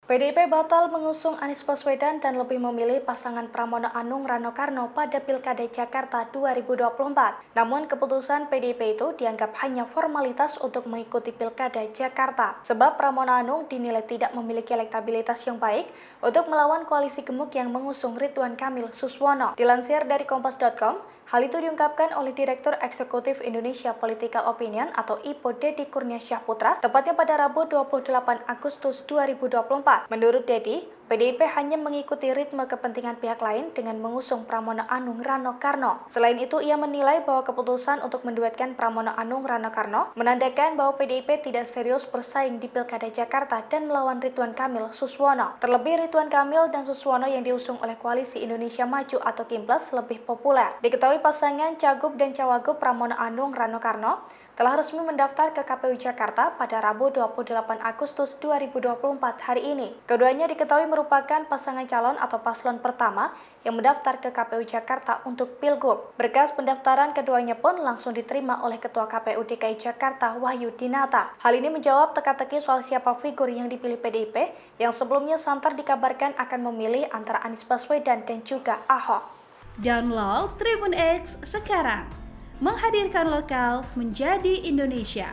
PDIP batal mengusung Anies Baswedan dan lebih memilih pasangan Pramono Anung Rano Karno pada Pilkada Jakarta 2024. Namun keputusan PDIP itu dianggap hanya formalitas untuk mengikuti Pilkada Jakarta. Sebab Pramono Anung dinilai tidak memiliki elektabilitas yang baik untuk melawan koalisi gemuk yang mengusung Ridwan Kamil Suswono. Dilansir dari Kompas.com, hal itu diungkapkan oleh Direktur Eksekutif Indonesia Political Opinion atau IPO Deddy Kurniasyah Putra, tepatnya pada Rabu 28 Agustus 2024. Menurut Deddy, PDIP hanya mengikuti ritme kepentingan pihak lain dengan mengusung Pramono Anung Rano Karno. Selain itu, ia menilai bahwa keputusan untuk menduetkan Pramono Anung Rano Karno menandakan bahwa PDIP tidak serius bersaing di Pilkada Jakarta dan melawan Ridwan Kamil Suswono. Terlebih Ridwan Kamil dan Suswono yang diusung oleh Koalisi Indonesia Maju atau Kimplas lebih populer. Diketahui pasangan Cagup dan Cawagup Pramono Anung Rano Karno telah resmi mendaftar ke KPU Jakarta pada Rabu 28 Agustus 2024 hari ini. Keduanya diketahui merupakan pasangan calon atau paslon pertama yang mendaftar ke KPU Jakarta untuk Pilgub. Berkas pendaftaran keduanya pun langsung diterima oleh Ketua KPU DKI Jakarta Wahyu Dinata. Hal ini menjawab teka-teki soal siapa figur yang dipilih PDIP yang sebelumnya santer dikabarkan akan memilih antara Anies Baswedan dan juga Ahok. Download Tribun X sekarang, menghadirkan lokal menjadi Indonesia.